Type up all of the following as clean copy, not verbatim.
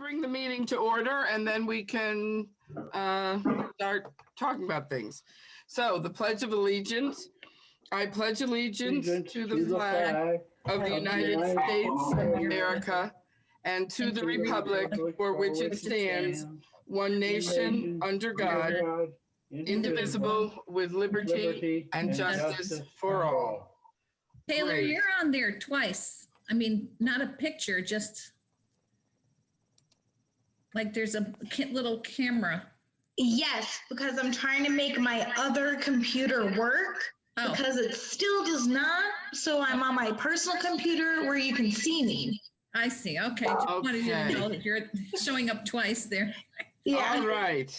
bring the meeting to order and then we can start talking about things. So the Pledge of Allegiance. I pledge allegiance to the flag of the United States of America and to the republic for which it stands, one nation, under God, indivisible, with liberty and justice for all. Taylor, Great. you're on there twice. I mean, not a picture, just like there's a little camera. Yes, because I'm trying to make my other computer work because it still does not. So I'm on my personal computer where you can see me. I see. Okay. Just wanted you to know that you're showing up twice there. Yeah. All right.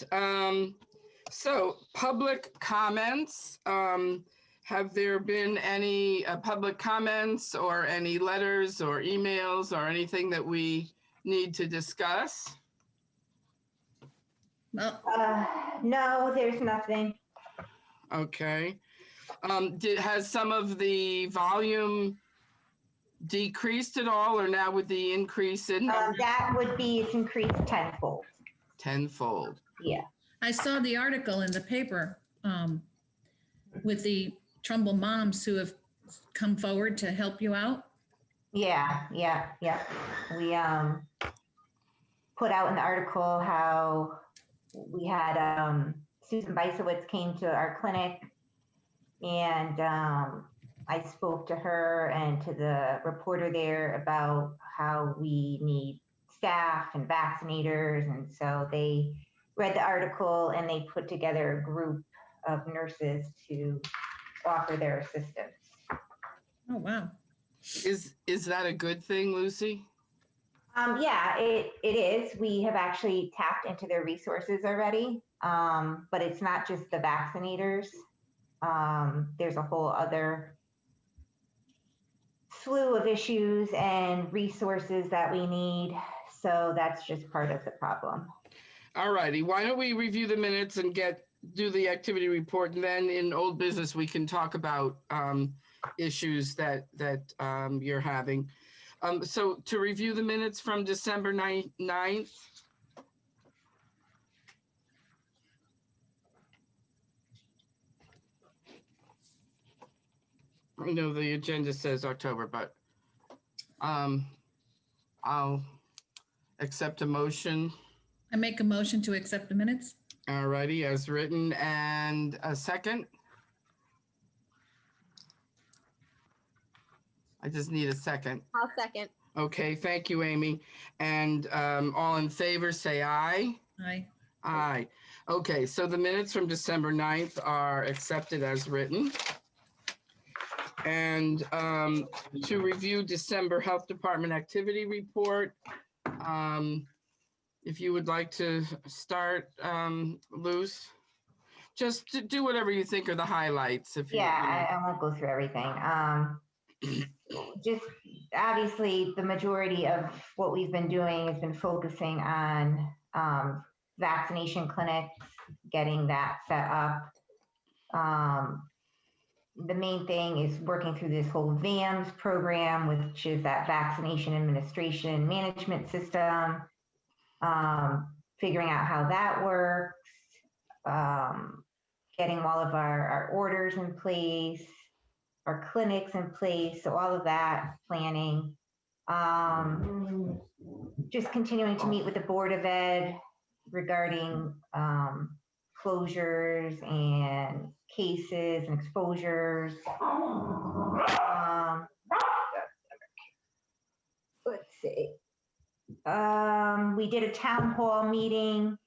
So public comments. Have there been any public comments or any letters or emails or anything that we need to discuss? Well, No, there's nothing. Okay. Has some of the volume decreased at all, or now with the increase in That would be, it's increased tenfold. tenfold? Yeah. I saw the article in the paper with the Trumbull moms who have come forward to help you out. Yeah. We put out in the article how we had Susan Beisowitz came to our clinic, and I spoke to her and to the reporter there about how we need staff and vaccinators, and so they read the article and they put together a group of nurses to offer their assistance. Oh, wow. Is that a good thing, Lucy? Yeah, it is. We have actually tapped into their resources already, but it's not just the vaccinators. There's a whole other slew of issues and resources that we need. So that's just part of the problem. All righty. Why don't we review the minutes and do the activity report, and then in old business we can talk about issues that you're having. So to review the minutes from December 9th. I know the agenda says October, but I'll accept a motion. I make a motion to accept the minutes. All righty, as written, and a second. I just need a second. I'll second. Okay, thank you, Amy. And all in favor, say aye. Aye. Aye. Okay, so the minutes from December 9th are accepted as written. And to review December Health Department activity report, if you would like to start, Luz, just to do whatever you think are the highlights. I won't go through everything. Just obviously the majority of what we've been doing has been focusing on vaccination clinics, getting that set up. The main thing is working through this whole VAMS program, which is that Vaccination Administration Management System, figuring out how that works, getting all of our orders in place, our clinics in place, so all of that planning. Just continuing to meet with the Board of Ed regarding closures and cases and exposures. Let's see. We did a town hall meeting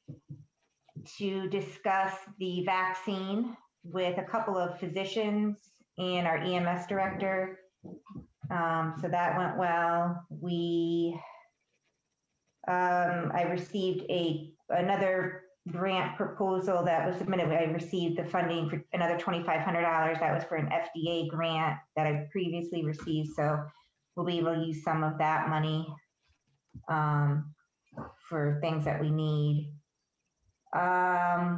to discuss the vaccine with a couple of physicians and our EMS director. So that went well. I received another grant proposal that was submitted. I received the funding for another $2,500. That was for an FDA grant that I previously received. So we'll be able to use some of that money for things that we need.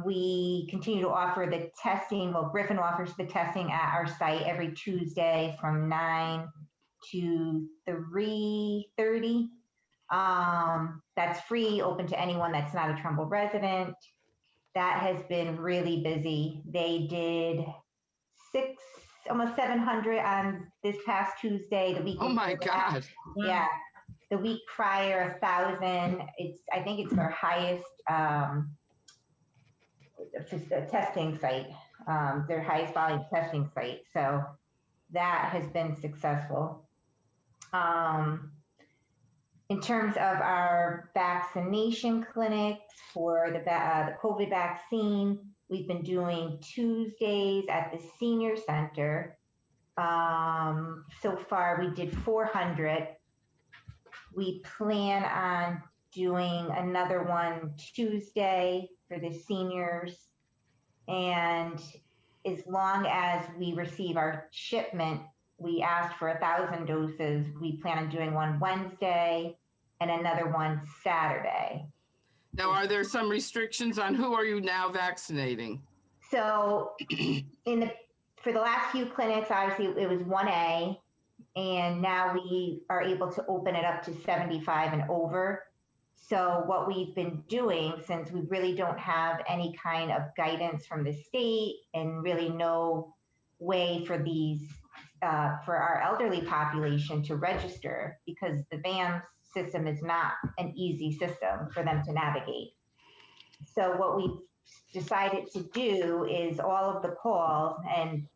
We continue to offer the testing. Well, Griffin offers the testing at our site every Tuesday from 9 to 3:30. That's free, open to anyone that's not a Trumbull resident. That has been really busy. They did almost 700 on this past Tuesday, the week Oh my before that. God. Wow. Yeah, the week prior, 1,000. I think it's their highest testing site, their highest volume testing site. So that has been successful. In terms of our vaccination clinics for the COVID vaccine, we've been doing Tuesdays at the senior center. So far, we did 400. We plan on doing another one Tuesday for the seniors. And as long as we receive our shipment, we asked for 1,000 doses. We plan on doing one Wednesday and another one Saturday. Now, are there some restrictions on who are you now vaccinating? So for the last few clinics, obviously it was 1A, and now we are able to open it up to 75 and over. So what we've been doing, since we really don't have any kind of guidance from the state and really no way for for our elderly population to register, because the VAMS system is not an easy system for them to navigate. So what we've decided to do is all of the calls, and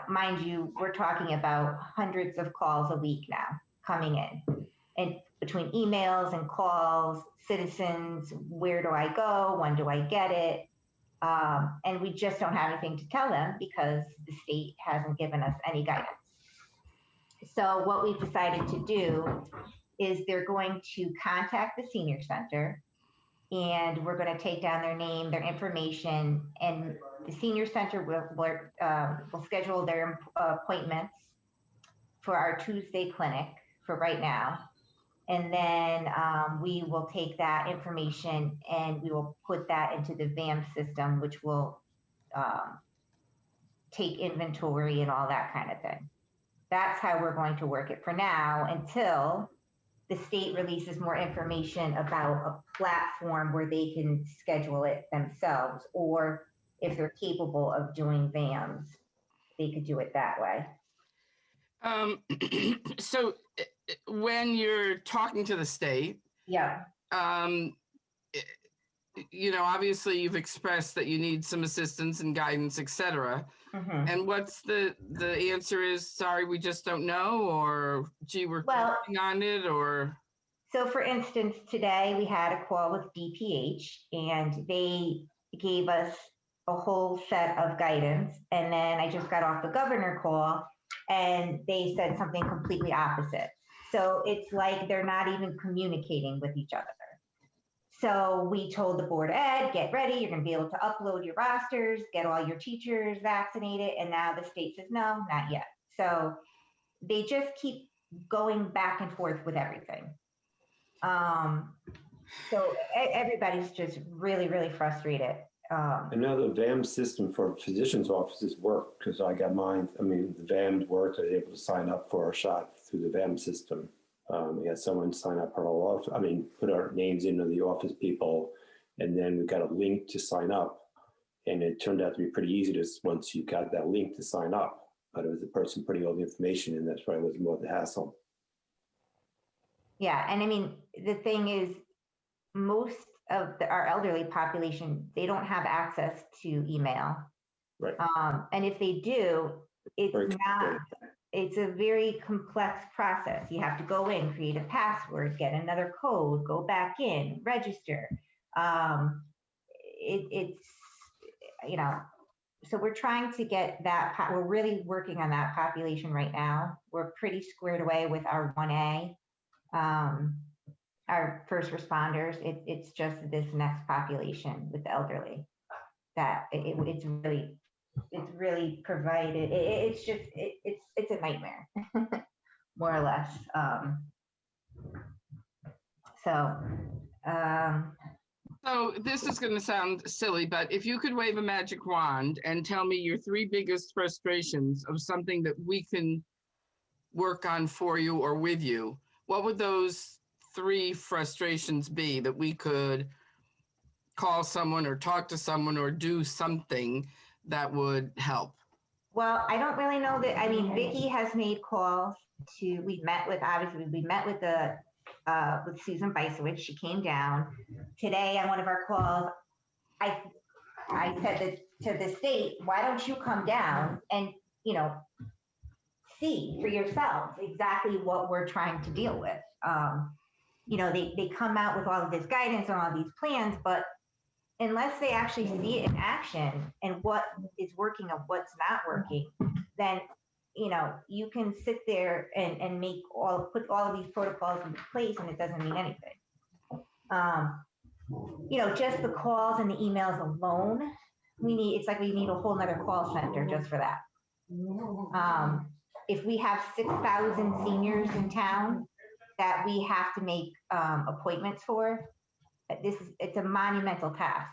mind you, we're talking about hundreds of calls a week now coming in, and between emails and calls, citizens, where do I go? When do I get it? And we just don't have anything to tell them because the state hasn't given us any guidance. So what we've decided to do is they're going to contact the senior center, and we're going to take down their name, their information, and the senior center will schedule their appointments for our Tuesday clinic for right now. And then we will take that information and we will put that into the VAM system, which will take inventory and all that kind of thing. That's how we're going to work it for now until the state releases more information about a platform where they can schedule it themselves, or if they're capable of doing VAMs, they could do it that way. So when you're talking to the state, yeah, obviously you've expressed that you need some assistance and guidance, et cetera. Mm-hmm. And what's the answer is, sorry, we just don't know, or gee, we're working on it, or? So for instance, today we had a call with DPH and they gave us a whole set of guidance. And then I just got off the governor call and they said something completely opposite. So it's like they're not even communicating with each other. So we told the Board of Ed, get ready, you're going to be able to upload your rosters, get all your teachers vaccinated, and now the state says, no, not yet. So they just keep going back and forth with everything. So everybody's just really, really frustrated. I know the VAM system for physicians' offices work because I got mine. I mean, the VAM worked. I was able to sign up for a shot through the VAM system. We had someone sign up our office. I mean, put our names into the office people, and then we got a link to sign up. And it turned out to be pretty easy once you got that link to sign up. But it was the person putting all the information in. That's why it was more the hassle. Yeah, and I mean, the thing is, most of our elderly population, they don't have access to email. Right. And if they do, it's a very complex process. You have to go in, create a password, get another code, go back in, register. So we're trying to get that, we're really working on that population right now. We're pretty squared away with our 1A. Our first responders, it's just this next population with the elderly that it's really provided. It's a nightmare, more or less. So this is going to sound silly, but if you could wave a magic wand and tell me your 3 biggest frustrations of something that we can work on for you or with you, what would those three frustrations be that we could call someone or talk to someone or do something that would help? Well, I don't really know that. I mean, Vicky has made calls to, we met with with Susan Beisowitz. She came down today on one of our calls. I said that to the state, why don't you come down and, see for yourselves exactly what we're trying to deal with. They come out with all of this guidance and all these plans, but unless they actually see it in action and what is working and what's not working, then you can sit there and put all of these protocols into place and it doesn't mean anything. Just the calls and the emails alone, we need a whole nother call center just for that. If we have 6,000 seniors in town that we have to make appointments for, it's a monumental task.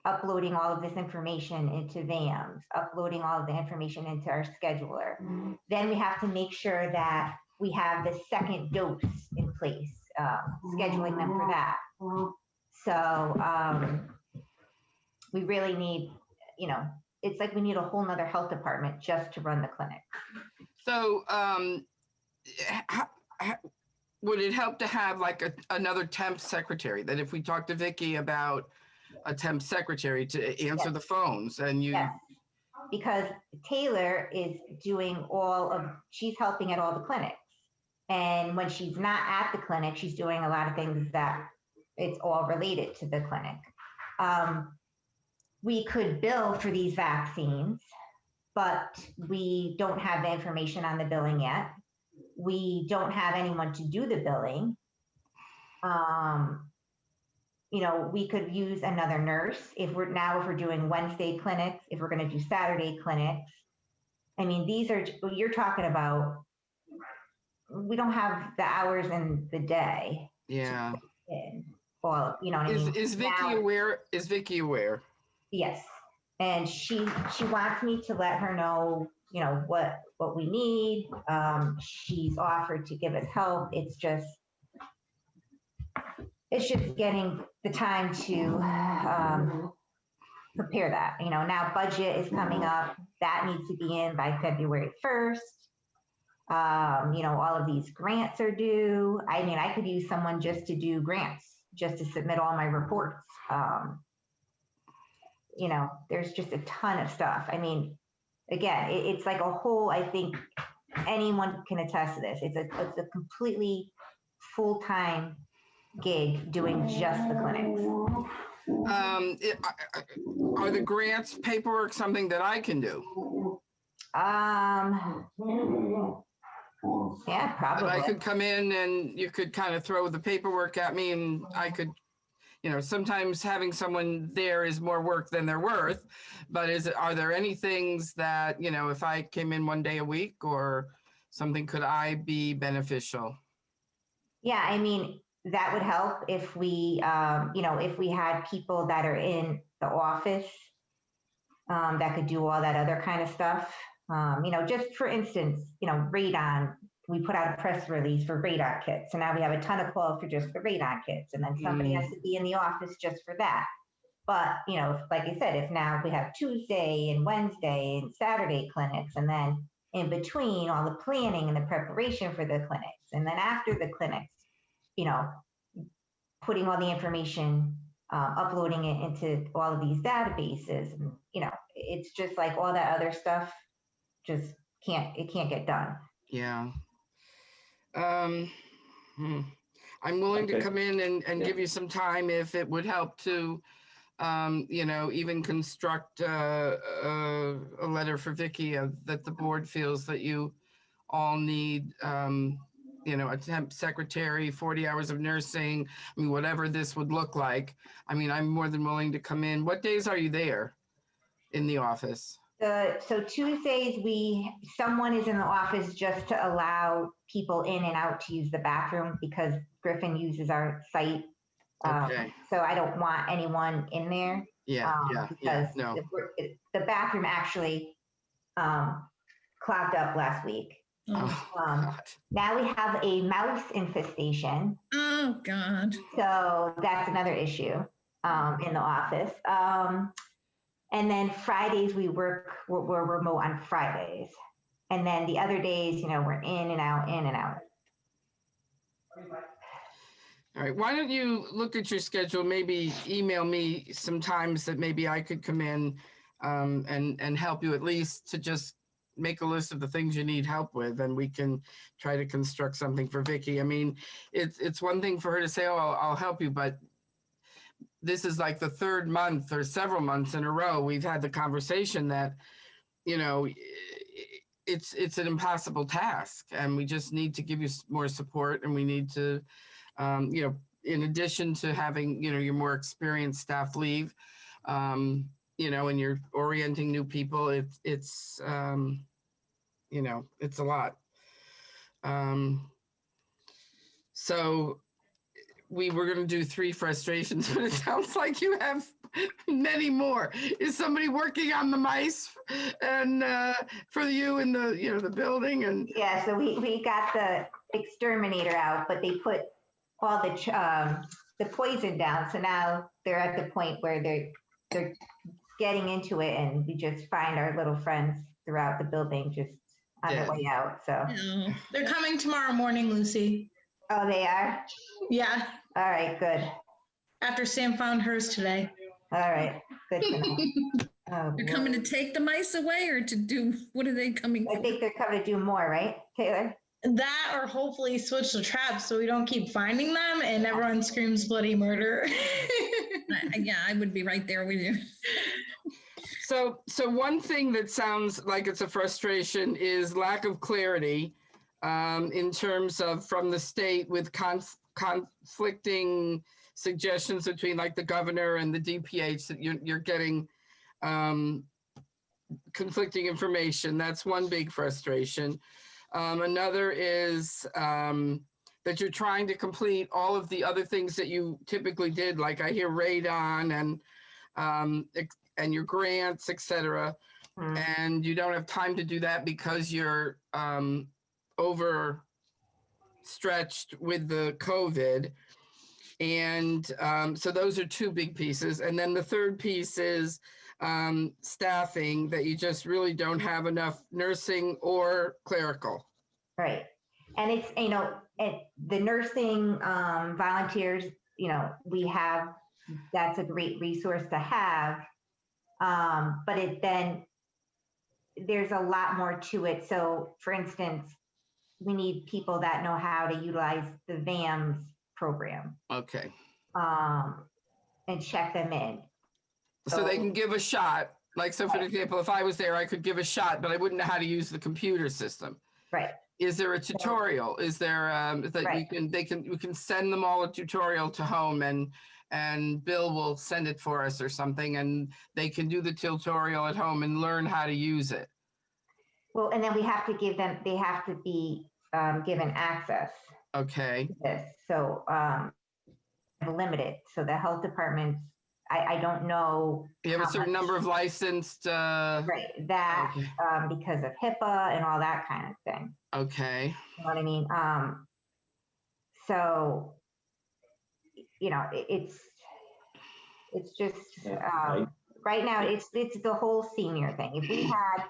Uploading all of this information into VAMs, uploading all of the information into our scheduler. Then we have to make sure that we have the second dose in place, scheduling them for that. So we really need, it's like we need a whole nother health department just to run the clinic. So would it help to have like another temp secretary, that if we talk to Vicky about a temp secretary to answer the phones and you... Yes, because Taylor is doing she's helping at all the clinics. And when she's not at the clinic, she's doing a lot of things that it's all related to the clinic. We could bill for these vaccines, but we don't have the information on the billing yet. We don't have anyone to do the billing. We could use another nurse if we're doing Wednesday clinics, if we're going to do Saturday clinics. I mean, you're talking about, we don't have the hours in the day. Yeah. Well, you know what I mean? Is Vicky aware? Is Vicky aware? Yes. And she wants me to let her know, what we need. She's offered to give us help. It's just getting the time to prepare that. Now budget is coming up. That needs to be in by February 1st. All of these grants are due. I mean, I could use someone just to do grants, just to submit all my reports. There's just a ton of stuff. I mean, again, it's like a whole, I think anyone can attest to this. It's a completely full-time gig doing just the clinics. Are the grants paperwork something that I can do? Yeah, probably. That I could come in and you could kind of throw the paperwork at me and I could, sometimes having someone there is more work than they're worth, but are there any things that, if I came in one day a week or something, could I be beneficial? Yeah, I mean, that would help if we, if we had people that are in the office that could do all that other kind of stuff. Just for instance, radon, we put out a press release for radon kits. So now we have a ton of calls for just the radon kits. And then somebody has to be in the office just for that. But, like I said, if now we have Tuesday and Wednesday and Saturday clinics, and then in between all the planning and the preparation for the clinics, and then after the clinics, putting all the information, uploading it into all of these databases, and, it's just like all that other stuff just can't get done. Yeah. I'm willing to come in and give you some time if it would help to, even construct a letter for Vicky that the board feels that you all need, a temp secretary, 40 hours of nursing, whatever this would look like. I'm more than willing to come in. What days are you there in the office? So Tuesdays, someone is in the office just to allow people in and out to use the bathroom because Griffin uses our site. Okay. So I don't want anyone in there. Because the bathroom actually clogged up last week. Oh, God. Now we have a mouse infestation. oh God. So that's another issue in the office. And then Fridays, we're remote on Fridays. And then the other days, we're in and out, in and out. All right, why don't you look at your schedule, maybe email me some times that maybe I could come in and help you, at least to just make a list of the things you need help with, and we can try to construct something for Vicky. I mean, it's one thing for her to say, oh, I'll help you, but this is like the third month or several months in a row we've had the conversation that, it's an impossible task, and we just need to give you more support, and we need to, in addition to having, your more experienced staff leave, and you're orienting new people, it's a lot. So we were going to do 3 frustrations, but it sounds like you have many more. Is somebody working on the mice and for you in the the building? And yeah, so we got the exterminator out, but they put all the poison down. So now they're at the point where they're getting into it, and we just find our little friends throughout the building just on the way out. So They're coming tomorrow morning, Lucy. Oh, they are? Yeah, All right, good. after Sam found hers today. All right, good to know. Oh, They're coming to take the mice away, or to do, what are they coming I for? think they're coming to do more, right, Taylor? That or hopefully switch the traps so we don't keep finding them and everyone screams bloody murder. Yeah, I would be right there with you. so one thing that sounds like it's a frustration is lack of clarity in terms of from the state, with conflicting suggestions between like the governor and the DPH, that you're getting conflicting information. That's one big frustration. Another is that you're trying to complete all of the other things that you typically did, like I hear radon and your grants, et cetera. And you don't have time to do that because you're overstretched with the COVID. And so those are 2 big pieces. And then the third piece is staffing, that you just really don't have enough nursing or clerical. Right. And it's, the nursing volunteers, we have, that's a great resource to have. But there's a lot more to it. So for instance, we need people that know how to utilize the VAMS program. Okay. And check them in. So they can give a shot. Like, so for example, if I was there, I could give a shot, but I wouldn't know how to use the computer system. Right. Is there a tutorial? Is there that Right. we can send them all a tutorial to home, and Bill will send it for us or something, and they can do the tutorial at home and learn how to use it. Well, and then we have to give them, they have to be given access. Okay. To this. So limited. So the health departments, I don't know. You have a certain number of licensed. Right. That Okay. Because of HIPAA and all that kind of thing. Okay. You know what I mean? So, it's just right now it's the whole senior thing. If we had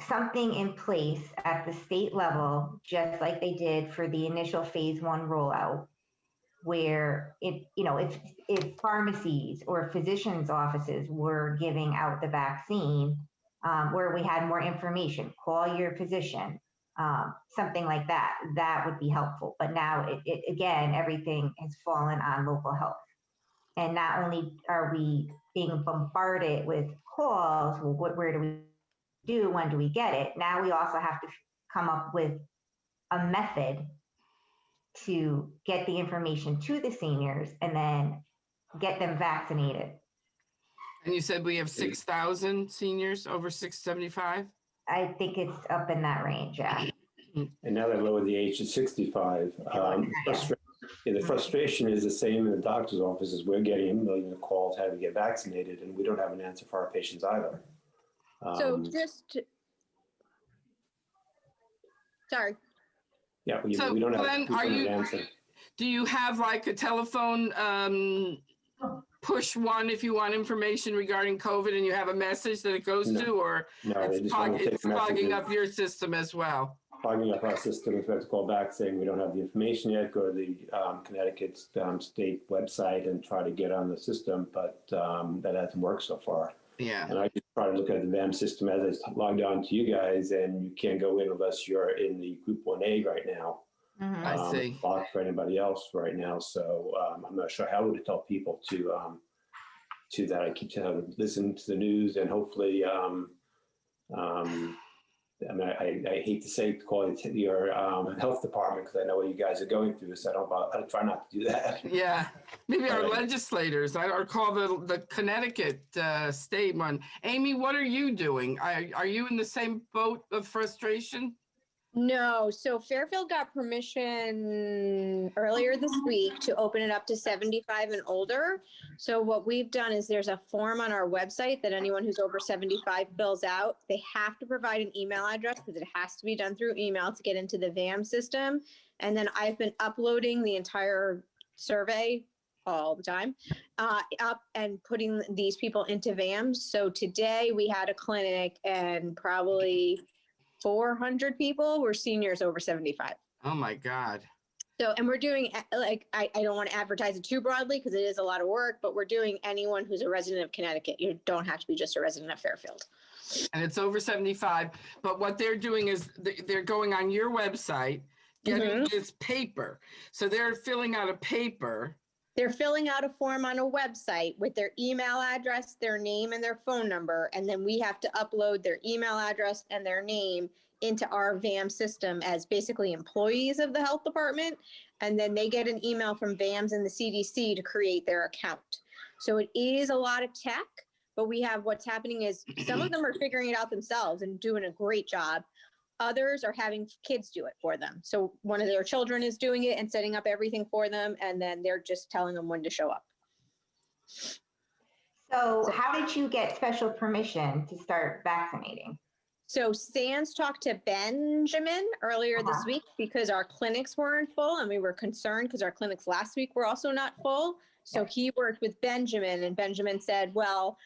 something in place at the state level, just like they did for the initial phase 1 rollout, where if pharmacies or physicians' offices were giving out the vaccine, where we had more information, call your physician, something like that, that would be helpful. But now again, everything has fallen on local health. And not only are we being bombarded with calls, well, where do we do, when do we get it? Now we also have to come up with a method to get the information to the seniors and then get them vaccinated. And you said we have 6,000 seniors over 675? I think it's up in that range, yeah. And now they lowered the age to 65. The frustration is the same in the doctor's offices. We're getting a million calls having to get vaccinated, and we don't have an answer for our patients either. So just Sorry. Yeah, So, we don't have. Glenn, we are don't have you- answer. Do you have like a telephone push one if you want information regarding COVID and you have a message that it goes No. to, or No, they it's just want to take it's clogging messages. up your system as well? Clogging up our system. If we have to call back saying we don't have the information yet, go to the Connecticut state website and try to get on the system, but that hasn't worked so far. Yeah. And I just try to look at the VAM system as I logged on to you guys, and you can't go in unless you're in the Group 1A right now. I see. It's blocked for anybody else right now, so I'm not sure how to tell people to that. I keep telling them listen to the news, and hopefully, I mean, I hate to say call it your health department because I know what you guys are going through, so I try not to do that. Yeah, maybe our Right. legislators, or call the Connecticut state one. Amy, what are you doing? Are you in the same boat of frustration? No, so Fairfield got permission earlier this week to open it up to 75 and older. So what we've done is there's a form on our website that anyone who's over 75 fills out. They have to provide an email address because it has to be done through email to get into the VAM system. And then I've been uploading the entire survey all the time up and putting these people into VAMs. So today we had a clinic and probably 400 people were seniors over 75. Oh my God. So, and we're doing, like, I don't want to advertise it too broadly because it is a lot of work, but we're doing anyone who's a resident of Connecticut. You don't have to be just a resident of Fairfield. And it's over 75. But what they're doing is they're going on your website, getting this paper. So they're filling out a paper. They're filling out a form on a website with their email address, their name, and their phone number. And then we have to upload their email address and their name into our VAM system as basically employees of the health department. And then they get an email from VAMs and the CDC to create their account. So it is a lot of tech, but we have what's happening is some of them are figuring it out themselves and doing a great job. Others are having kids do it for them. So one of their children is doing it and setting up everything for them, and then they're just telling them when to show up. So how did you get special permission to start vaccinating? So Sans talked to Benjamin earlier this week because our clinics weren't full, and we were concerned because our clinics last week were also not full. So he worked with Benjamin, and Benjamin said, well,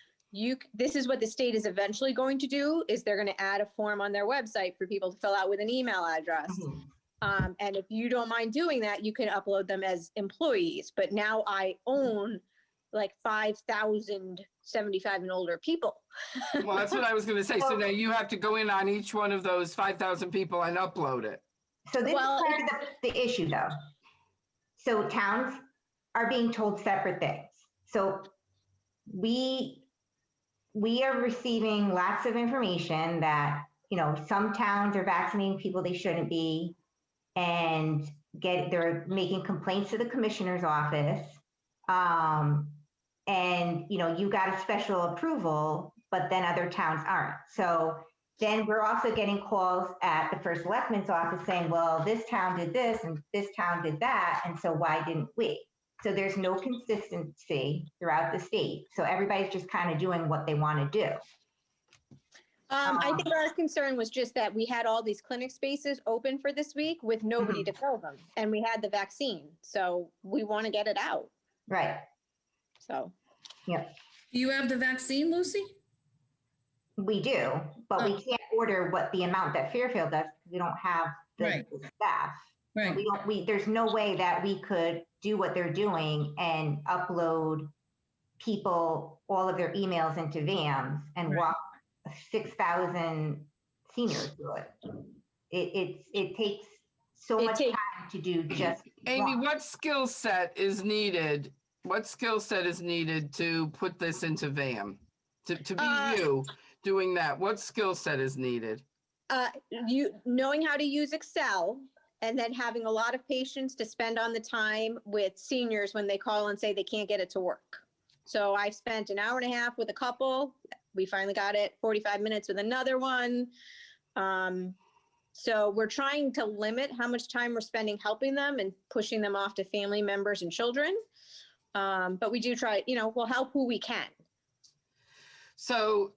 this is what the state is eventually going to do, is they're going to add a form on their website for people to fill out with an email address. And if you don't mind doing that, you can upload them as employees. But now I own like 5,000 75 and older people. Well, that's what I was going to say. So now you have to go in on each one of those 5,000 people and upload it. So this is part of the issue though. So towns are being told separate things. So we are receiving lots of information that, you know, some towns are vaccinating people they shouldn't be, and they're making complaints to the commissioner's office. And, you know, you got a special approval, but then other towns aren't. So then we're also getting calls at the first selectman's office saying, well, this town did this and this town did that, and so why didn't we? So there's no consistency throughout the state. So everybody's just kind of doing what they want to do. I think our concern was just that we had all these clinic spaces open for this week with nobody to fill them, and we had the vaccine. So we want to get it out. Right. So. Yeah. Do you have the vaccine, Lucy? We do, but we can't order what the amount that Fairfield does. We don't have the staff. Right. There's no way that we could do what they're doing and upload people, all of their emails into VAMs and walk 6,000 seniors through it. It takes so much time to do just Amy, what skill set is needed? What skill set is needed to put this into VAM? To be you doing that, what skill set is needed? Knowing how to use Excel, and then having a lot of patience to spend on the time with seniors when they call and say they can't get it to work. So I spent an hour and a half with a couple. We finally got it, 45 minutes with another one. So we're trying to limit how much time we're spending helping them and pushing them off to family members and children. But we do try, you know, we'll help who we can. So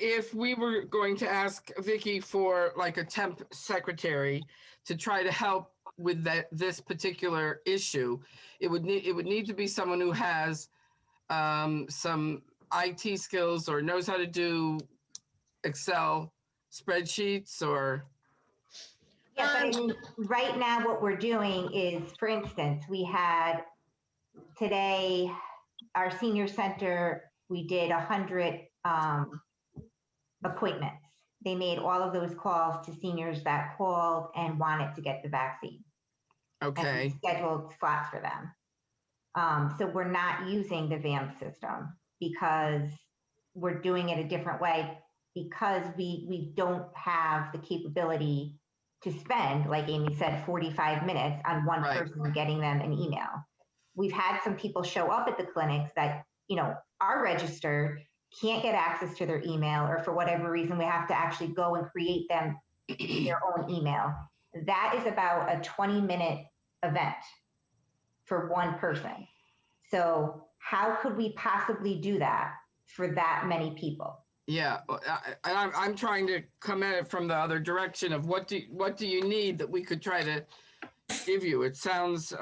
if we were going to ask Vicky for like a temp secretary to try to help with this particular issue, it would need to be someone who has some IT skills or knows how to do Excel spreadsheets or. Yeah, but I mean, right now what we're doing is, for instance, we had today, our senior center, we did 100 appointments. They made all of those calls to seniors that called and wanted to get the vaccine. Okay. And scheduled slots for them. So we're not using the VAM system because we're doing it a different way, because we don't have the capability to spend, like Amy said, 45 minutes on one person getting them an email. We've had some people show up at the clinics that, you know, are registered, can't get access to their email, or for whatever reason, we have to actually go and create them their own email. That is about a 20-minute event for one person. So how could we possibly do that for that many people? Yeah, I'm trying to come at it from the other direction of what do you need that we could try to give you. It sounds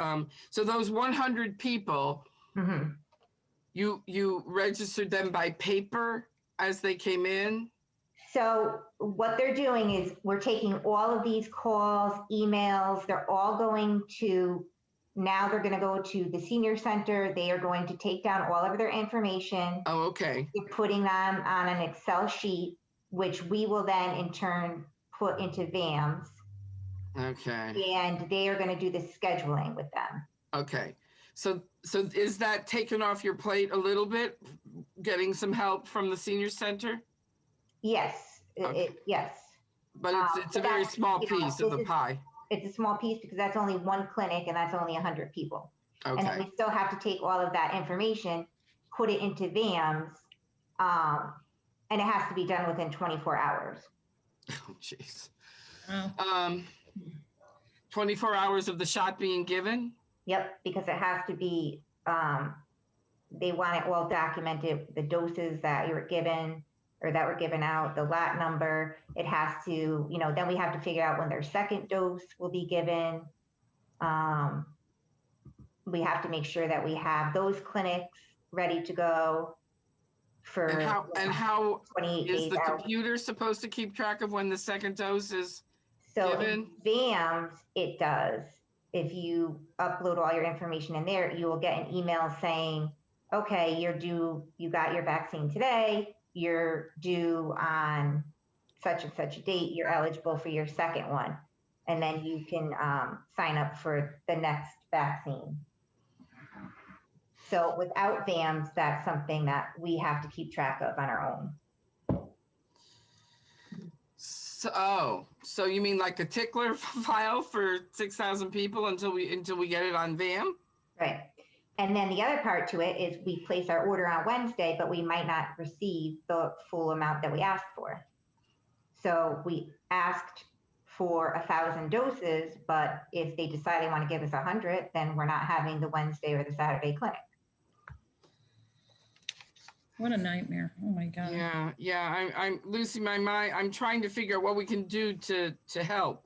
so those 100 people, Mm-hmm. you registered them by paper as they came in? So what they're doing is we're taking all of these calls, emails, they're all going to, now they're going to go to the senior center. They are going to take down all of their information. Oh, okay. We're putting them on an Excel sheet, which we will then in turn put into VAMS. Okay. And they are going to do the scheduling with them. Okay. So is that taken off your plate a little bit, getting some help from the senior center? Yes, Okay. yes. But it's a very small piece of the pie. It's a small piece because that's only one clinic and that's only 100 people. Okay. And then we still have to take all of that information, put it into VAMS, and it has to be done within 24 hours. Oh, jeez. Wow. 24 hours of the shot being given? Yep, because it has to be, they want it well documented, the doses that you were given or that were given out, the lot number. It has to, you know, then we have to figure out when their second dose will be given. We have to make sure that we have those clinics ready to go for and how 28 is days the out. computer supposed to keep track of when the second dose is So given? in VAMS, it does. If you upload all your information in there, you will get an email saying, okay, you're due, you got your vaccine today, you're due on such and such a date, you're eligible for your second one. And then you can sign up for the next vaccine. So without VAMS, that's something that we have to keep track of on our own. So you mean like a tickler file for 6,000 people until we get it on VAM? Right. And then the other part to it is we place our order on Wednesday, but we might not receive the full amount that we asked for. So we asked for 1,000 doses, but if they decide they want to give us 100, then we're not having the Wednesday or the Saturday clinic. What a nightmare. Oh my God. Yeah. I'm losing my mind. I'm trying to figure out what we can do to help.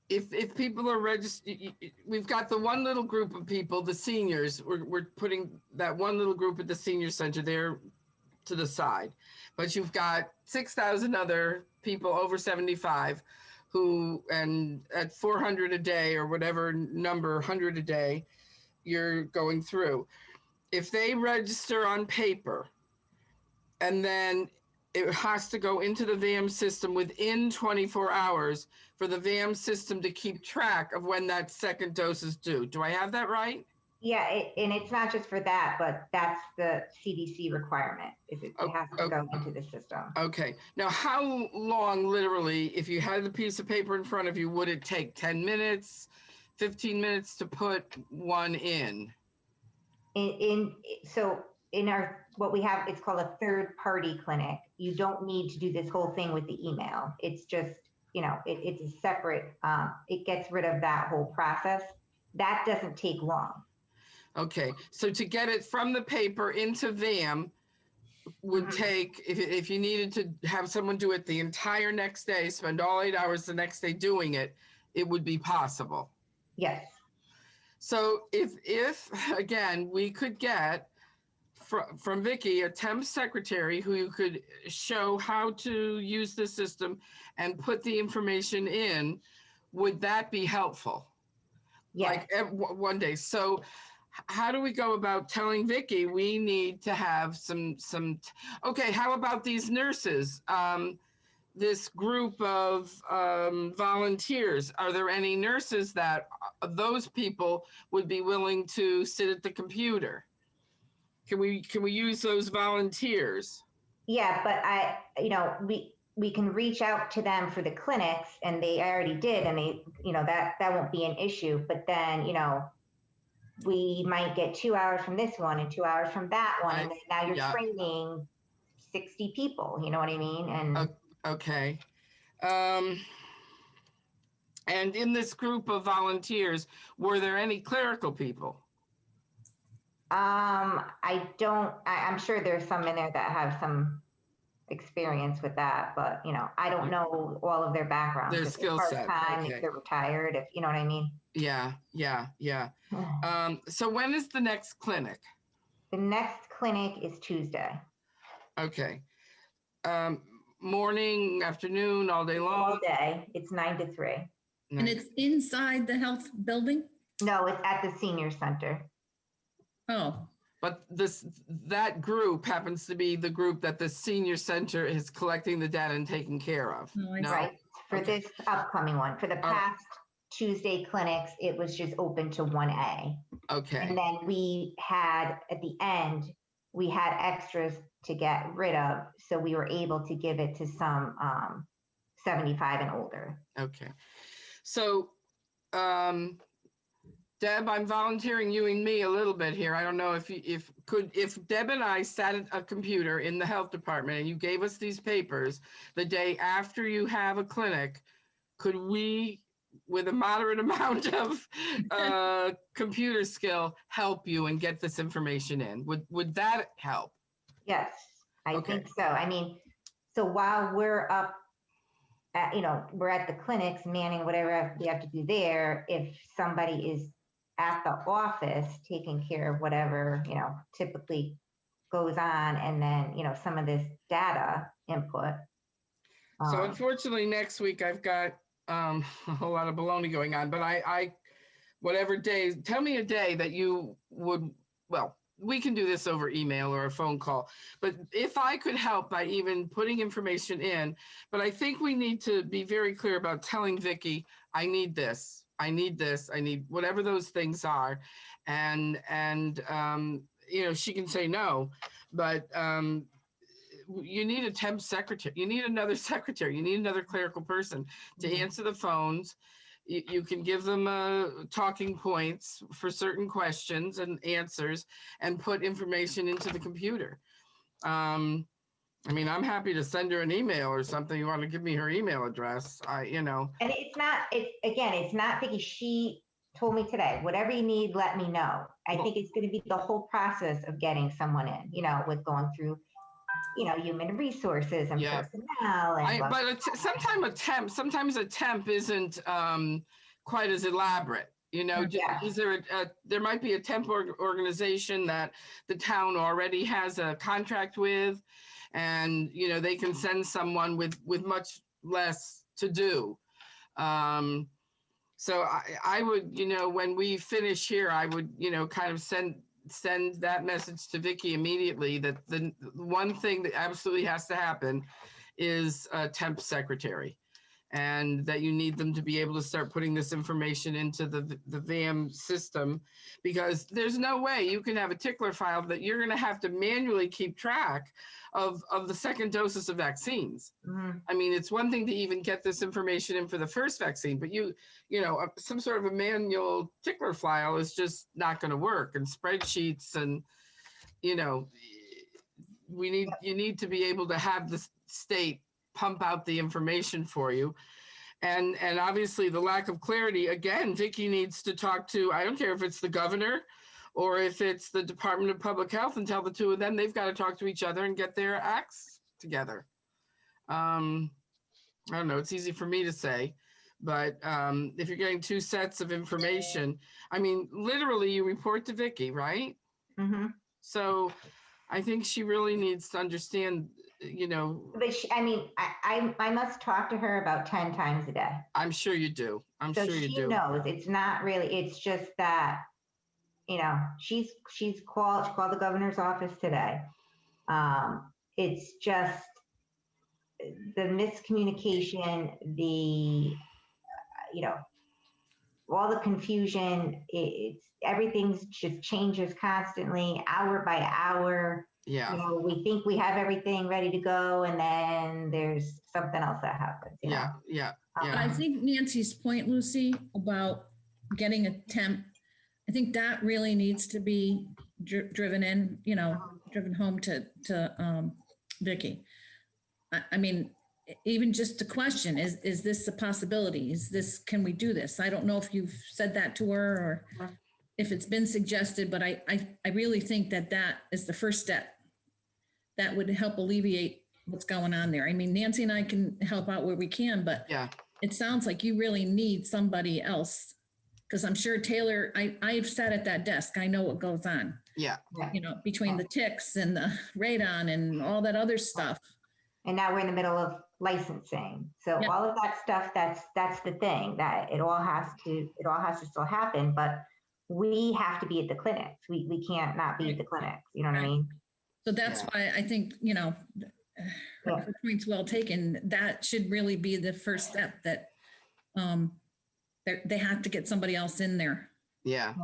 If people are registered, we've got the one little group of people, the seniors. We're putting that one little group at the senior center there to the side, but you've got 6,000 other people over 75 who, and at 400 a day or whatever number, 100 a day, you're going through. If they register on paper and then it has to go into the VAM system within 24 hours for the VAM system to keep track of when that second dose is due. Do I have that right? Yeah, and it's not just for that, but that's the CDC requirement. It has to go into the system. Okay. Now, how long, literally, if you had the piece of paper in front of you, would it take 10 minutes, 15 minutes to put one in? So in our, what we have, it's called a third party clinic. You don't need to do this whole thing with the email. It's just, you know, it's a separate, it gets rid of that whole process. That doesn't take long. Okay, so to get it from the paper into VAM would take, if you needed to have someone do it the entire next day, spend all 8 hours the next day doing it, it would be possible. Yes. So if again, we could get from Vicky, a temp secretary who could show how to use the system and put the information in, would that be helpful? Yes. Like one day. So how do we go about telling Vicky we need to have some, okay, how about these nurses? This group of volunteers, are there any nurses that those people would be willing to sit at the computer? Can we use those volunteers? Yeah, but we can reach out to them for the clinics, and they already did, and they, that won't be an issue. But then, we might get 2 hours from this one and 2 hours from that one, and then now you're training 60 people. You know what I mean? And okay. And in this group of volunteers, were there any clerical people? I'm sure there's some in there that have some experience with that, but I don't know all of their backgrounds. Their skill set. Part-time, if they're retired, if you know what I mean. Yeah. So when is the next clinic? The next clinic is Tuesday. Okay. Morning, afternoon, all day long? All day. It's 9 to 3. And it's inside the health building? No, it's at the senior center. Oh. But that group happens to be the group that the senior center is collecting the data and taking care of. Oh, no? Right. For this upcoming one. For the past Tuesday clinics, it was just open to 1A. Okay. And then we had, at the end, we had extras to get rid of. So we were able to give it to some 75 and older. Okay. So, Deb, I'm volunteering you and me a little bit here. I don't know if Deb and I sat at a computer in the health department and you gave us these papers the day after you have a clinic, could we, with a moderate amount of computer skill, help you and get this information in? Would that help? Yes, I think so. I mean, so while we're up at, we're at the clinics manning whatever we have to do there, if somebody is at the office taking care of whatever, typically goes on, and then, some of this data input. So unfortunately, next week I've got a whole lot of baloney going on, but I whatever day, tell me a day that you would, well, we can do this over email or a phone call, but if I could help by even putting information in, but I think we need to be very clear about telling Vicky, I need this. I need this, I need whatever those things are. And she can say no, but you need a temp secretary, you need another secretary, you need another clerical person to answer the phones. You can give them talking points for certain questions and answers and put information into the computer. I mean, I'm happy to send her an email or something. You want to give me her email address? And it's not Vicky. She told me today, whatever you need, let me know. I think it's going to be the whole process of getting someone in, with going through, human resources and personnel. And sometimes a temp isn't quite as elaborate. Is there might be a temp organization that the town already has a contract with, and they can send someone with much less to do. So I would, when we finish here, I would, kind of send that message to Vicky immediately, that the one thing that absolutely has to happen is a temp secretary, and that you need them to be able to start putting this information into the VAM system, because there's no way you can have a tickler file that you're going to have to manually keep track of the second doses of vaccines. Mm-hmm. I mean, it's one thing to even get this information in for the first vaccine, but some sort of a manual tickler file is just not going to work, and spreadsheets, and you need to be able to have the state pump out the information for you. And obviously the lack of clarity, again, Vicky needs to talk to, I don't care if it's the governor or if it's the Department of Public Health, and tell the two of them they've got to talk to each other and get their acts together. I don't know, it's easy for me to say, but if you're getting two sets of information, I mean, literally you report to Vicky, right? Mm-hmm. So I think she really needs to understand, you know. But I mean, I must talk to her about 10 times a day. I'm sure you do. So sure you she do. knows. It's not really, it's just that, you know, she called the governor's office today. It's just the miscommunication, you know, all the confusion, it's everything's just changes constantly, hour by hour. Yeah. You know, we think we have everything ready to go, and then there's something else that happens. You know? Yeah. But I think Nancy's point, Lucy, about getting a temp, I think that really needs to be driven in, you know, driven home to Vicky. I mean, even just a question, is this a possibility? Can we do this? I don't know if you've said that to her or if it's been suggested, but I really think that is the first step that would help alleviate what's going on there. I mean, Nancy and I can help out where we can, but yeah, it sounds like you really need somebody else, because I'm sure Taylor, I've sat at that desk. I know what goes on. Yeah. You know, between the ticks and the radon and all that other stuff. And now we're in the middle of licensing. So all of that stuff, that's the thing, that it all has to still happen, but we have to be at the clinics. We can't not be at the clinics. You know what I mean? So that's why I think, you know, her point's well taken. That should really be the first step, that they have to get somebody else in there. Yeah.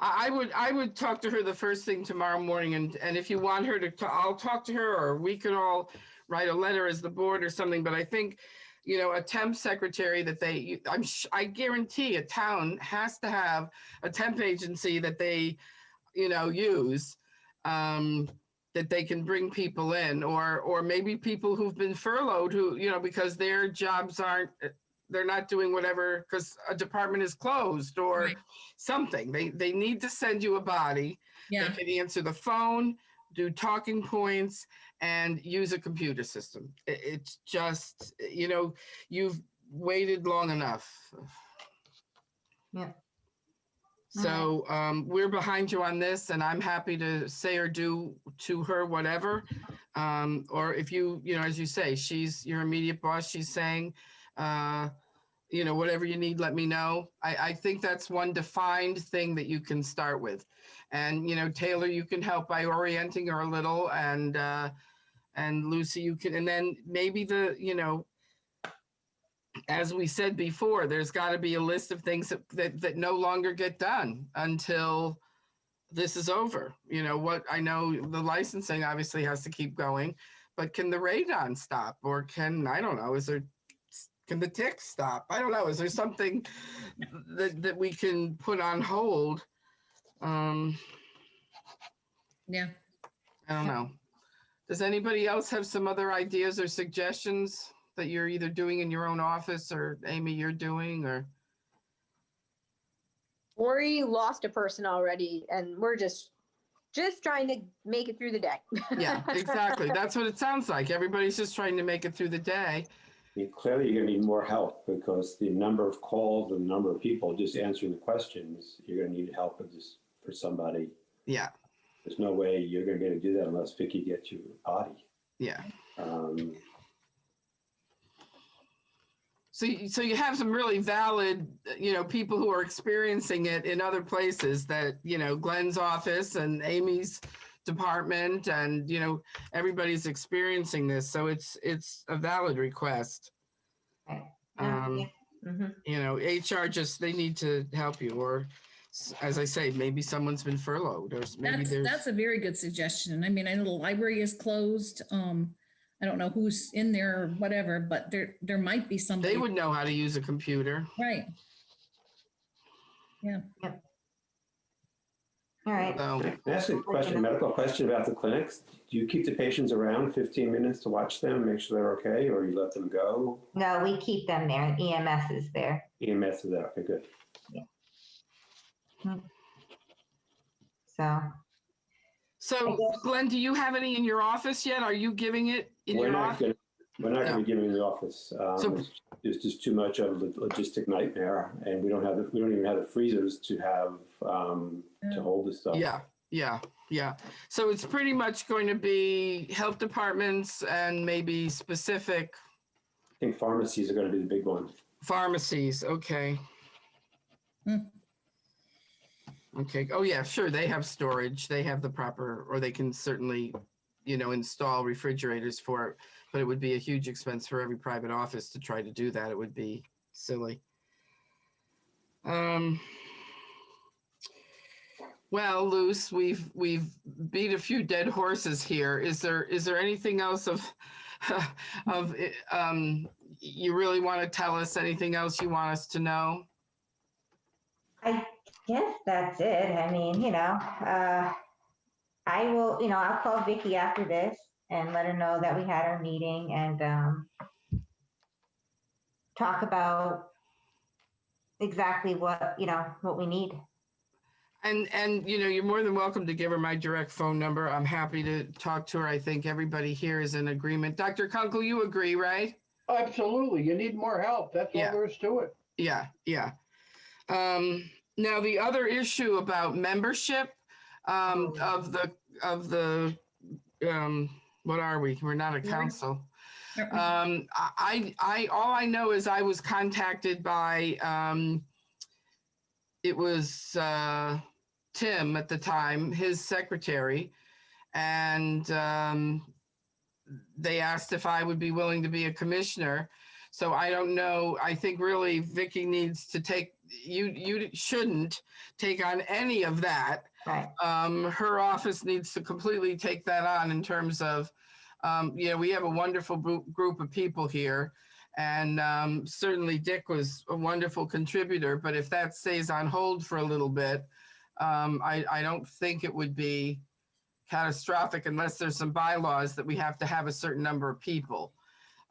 I would talk to her the first thing tomorrow morning, and if you want her to, I'll talk to her, or we could all write a letter as the board or something. But I think, you know, a temp secretary that I guarantee a town has to have a temp agency that they, you know, use, that they can bring people in, or maybe people who've been furloughed, who, you know, because their jobs they're not doing whatever because a department is closed or something. They need to send you a body that can answer the phone, do talking points, and use a computer system. It's just, you know, you've waited long enough. Yeah. So we're behind you on this, and I'm happy to say or do to her whatever. Or if you know, as you say, she's your immediate boss, she's saying, you know, whatever you need, let me know. I think that's one defined thing that you can start with. And, you know, Taylor, you can help by orienting her a little, and Lucy, you can, and then maybe you know, as we said before, there's got to be a list of things that no longer get done until this is over. You know, what I know, the licensing obviously has to keep going, but can the radon stop? Or I don't know, can the ticks stop? I don't know. Is there something that we can put on hold? Yeah. I don't know. Does anybody else have some other ideas or suggestions that you're either doing in your own office, or Amy, you're doing, or? We lost a person already, and we're just trying to make it through the day. Yeah, exactly. That's what it sounds like. Everybody's just trying to make it through the day. I mean, clearly you're gonna need more help, because the number of calls and the number of people just answering the questions, you're gonna need help with this for somebody. Yeah. There's no way you're gonna be able to do that unless Vicky gets you a body. Yeah. So you have some really valid, you know, people who are experiencing it in other places, that, you know, Glenn's office and Amy's department, and, you know, everybody's experiencing this. So it's a valid request. You know, HR they need to help you, or, as I say, maybe someone's been furloughed, or maybe that's a very good suggestion. I mean, I know the library is closed. I don't know who's in there or whatever, but there might be somebody. They would know how to use a computer. Right. Yeah. Yep. All right. So, Can I ask a medical question about the clinics? Do you keep the patients around 15 minutes to watch them, make sure they're okay, or you let them go? No, we keep them there. EMS is there. EMS is there. Okay, good. Yeah. So So Glenn, do you have any in your office yet? Are you giving it in We're your not office? gonna, we're not gonna be giving the office. So- It's just too much of a logistic nightmare, and we don't even have the freezers to have, to hold the stuff. Yeah. So it's pretty much going to be health departments and maybe specific I think pharmacies are gonna be the big one. pharmacies. Okay. Okay. Oh, yeah, sure. They have storage. They have the proper, or they can certainly, install refrigerators for it. But it would be a huge expense for every private office to try to do that. It would be silly. Well, Luce, we've beat a few dead horses here. Is there anything else of you really want to tell us? Anything else you want us to know? I guess that's it. I mean, I will, I'll call Vicky after this and let her know that we had our meeting and talk about exactly what we need. And you're more than welcome to give her my direct phone number. I'm happy to talk to her. I think everybody here is in agreement. Dr. Kunkel, you agree, right? Absolutely. You need more help. That's all there is to it. Yeah. Now the other issue about membership of the what are we? We're not a council. I all I know is I was contacted by it was Tim at the time, his secretary, and they asked if I would be willing to be a commissioner. So I don't know. I think really Vicky needs to take, you shouldn't take on any of that. Right. Her office needs to completely take that on in terms of, we have a wonderful group of people here. And certainly Dick was a wonderful contributor, but if that stays on hold for a little bit, I don't think it would be catastrophic unless there's some bylaws that we have to have a certain number of people.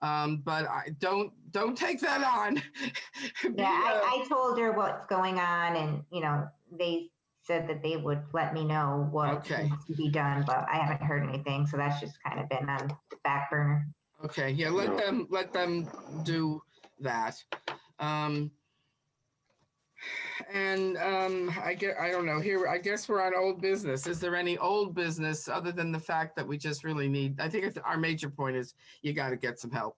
But I don't take that on. I told her what's going on and, they said that they would let me know what needs to be done, but I haven't heard anything. So that's just kind of been on the back burner. Okay. Yeah. Let them do that. I don't know here. I guess we're on old business. Is there any old business other than the fact that we just really need, I think our major point is you got to get some help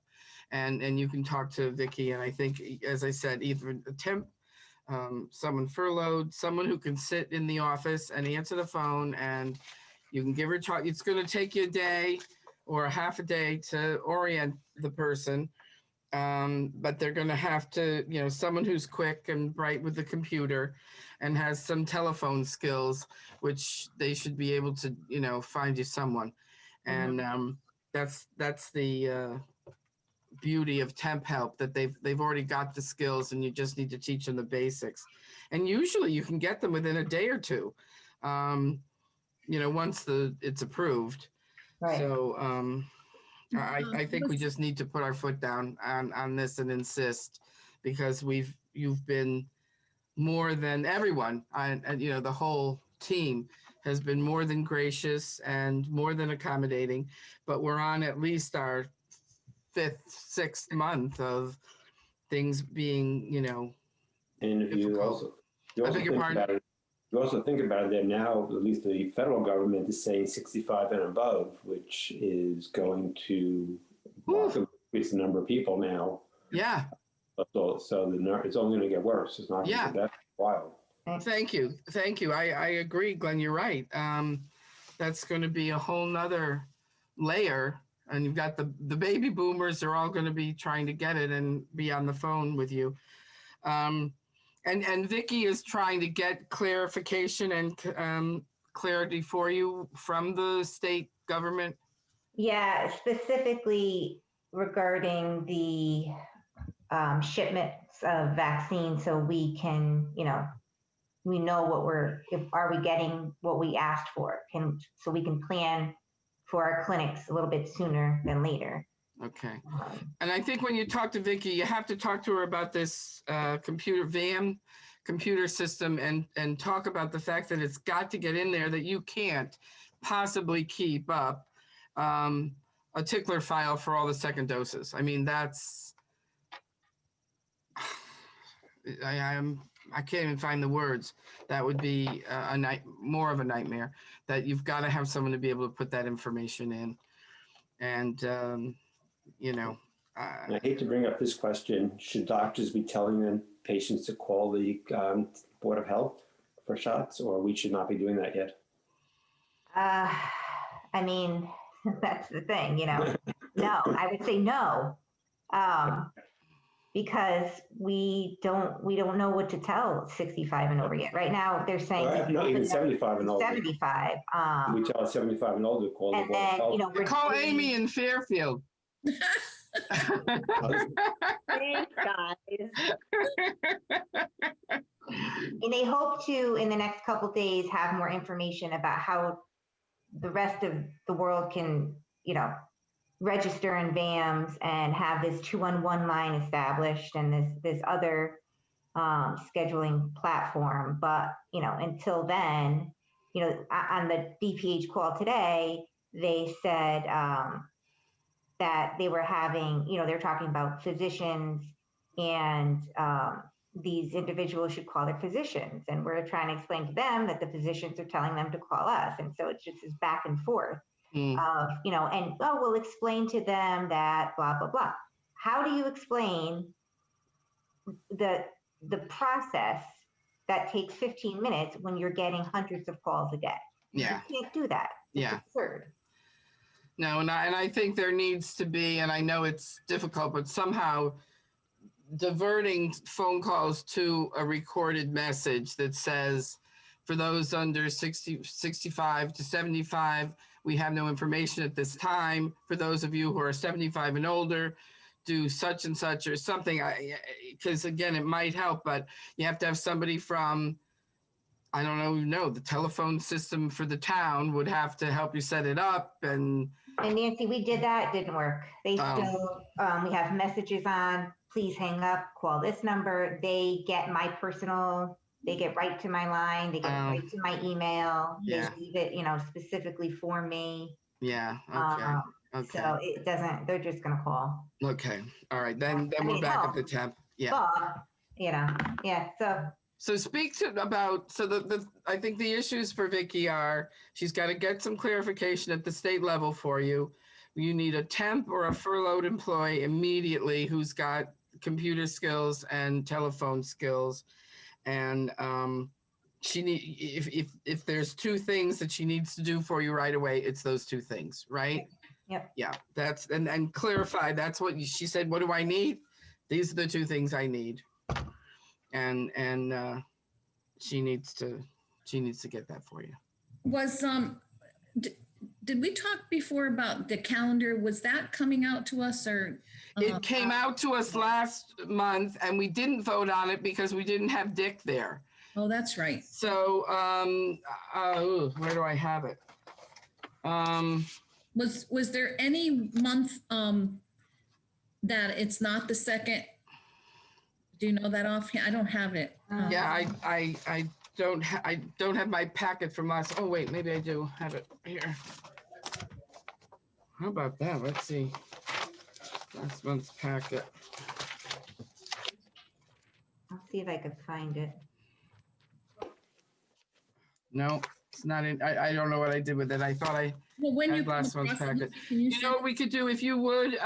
and you can talk to Vicky. And I think, as I said, either a temp, someone furloughed, someone who can sit in the office and answer the phone and you can give her talk. It's going to take you a day or a half a day to orient the person. But they're going to have to, someone who's quick and bright with the computer and has some telephone skills, which they should be able to, find you someone. And that's the beauty of temp help, that they've already got the skills and you just need to teach them the basics. And usually you can get them within a day or two, once it's approved. Right. So, I think we just need to put our foot down on this and insist, because you've been more than everyone, and the whole team has been more than gracious and more than accommodating, but we're on at least our 5th, 6th month of things being, And if you difficult. you also think about it that now, at least the federal government is saying 65 and above, which is going to increase the number of people now. Yeah. So it's only going to get worse. It's not going to get better for a while. Thank you. I agree, Glenn, you're right. That's going to be a whole nother layer. And you've got the baby boomers are all going to be trying to get it and be on the phone with you. And Vicky is trying to get clarification and clarity for you from the state government. Yeah, specifically regarding the shipments of vaccines, so we can, we know are we getting what we asked for, so we can plan for our clinics a little bit sooner than later. Okay. And I think when you talk to Vicky, you have to talk to her about this computer VAM computer system and talk about the fact that it's got to get in there, that you can't possibly keep up a tickler file for all the second doses. I mean, that's, I can't even find the words. That would be more of a nightmare, that you've got to have someone to be able to put that information in. And, you know. I hate to bring up this question. Should doctors be telling them patients to call the Board of Health for shots, or we should not be doing that yet? I mean, that's the thing, you know. No, I would say no, because we don't know what to tell 65 and over yet. Right now, they're saying No, even 75 and older. 75. We tell 75 and older to call the And Board of then, Health. you know, Call Amy in Fairfield. Thanks, guys. and they hope to, in the next couple days, have more information about how the rest of the world can, you know, register in VAMs and have this 211 line established and this other scheduling platform. But, you know, until then, you know, on the DPH call today, they said that they were having, you know, they're talking about physicians and these individuals should call their physicians. And we're trying to explain to them that the physicians are telling them to call us. And so it's just this back and forth of, you know, and, oh, we'll explain to them that blah, blah, blah. How do you explain the process that takes 15 minutes when you're getting hundreds of calls a day? Yeah. You can't do that. It's absurd. No, and I think there needs to be, and I know it's difficult, but somehow diverting phone calls to a recorded message that says, for those under 65 to 75, we have no information at this time. For those of you who are 75 and older, do such and such or something. Because again, it might help, but you have to have somebody from, I don't know, the telephone system for the town would have to help you set it up. And Nancy, we did that, it didn't work. They still, we have messages on, please hang up, call this number. They get my personal, they get right to my line, they get right to my email. Yeah. They leave it, you know, specifically for me. Yeah, okay. Okay. So it doesn't, they're just gonna call. Okay, all right, then we're back at the temp. Yeah. But, you know, yeah, So speak to about, so I think the issues for Vicky are, she's got to get some clarification at the state level for you. You need a temp or a furloughed employee immediately who's got computer skills and telephone skills. And she if there's two things that she needs to do for you right away, it's those two things, right? Yep. Yeah, that's, and clarify, that's what she said, what do I need? These are the two things I need. And she needs to get that for you. Was did we talk before about the calendar? Was that coming out to us, or it came out to us last month and we didn't vote on it because we didn't have Dick there. Oh, that's right. So where do I have it? Was there any month that it's not the second? Do you know that offhand? I don't have it. Yeah, I don't have my packet from last. Oh wait, maybe I do have it here. How about that? Let's see. Last month's packet. I'll see if I can find it. No, it's not in. I don't know what I did with it. I thought I had last month's packet. You know what we could do, if you would,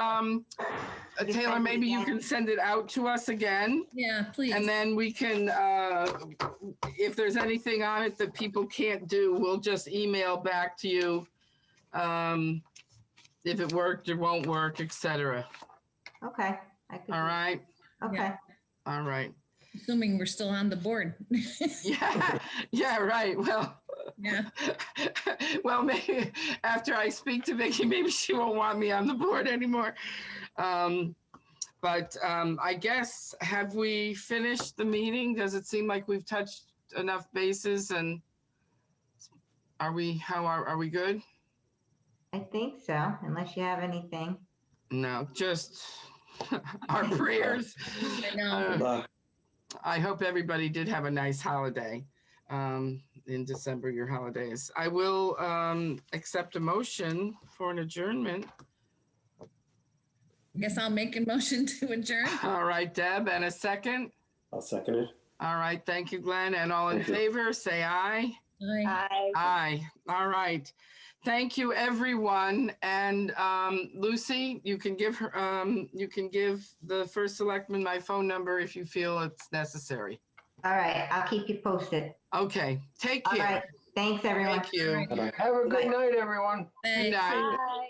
Taylor, maybe you can send it out to us again. Yeah, please. And then we can, if there's anything on it that people can't do, we'll just email back to you if it worked or won't work, etc. Okay. All right. Okay. Yeah. All right. Assuming we're still on the board. Yeah, right. Well, Yeah. Well, maybe after I speak to Vicky, maybe she won't want me on the board anymore. But I guess, have we finished the meeting? Does it seem like we've touched enough bases, and are we good? I think so, unless you have anything. No, just our prayers. I know. I hope everybody did have a nice holiday in December, your holidays. I will accept a motion for an adjournment. I guess I'll make a motion to adjourn. All right, Deb, and a second. I'll second it. All right, thank you, Glenn. And all in Thank you. favor, say aye. Aye. Aye. All right. Thank you, everyone. And Lucy, you can give her, you can give the first selectman my phone number if you feel it's necessary. All right, I'll keep you posted. Okay, take All care. right, thanks, everyone. Thank you. Bye-bye. Have a good Bye. night, everyone. Good Thanks. night. Bye.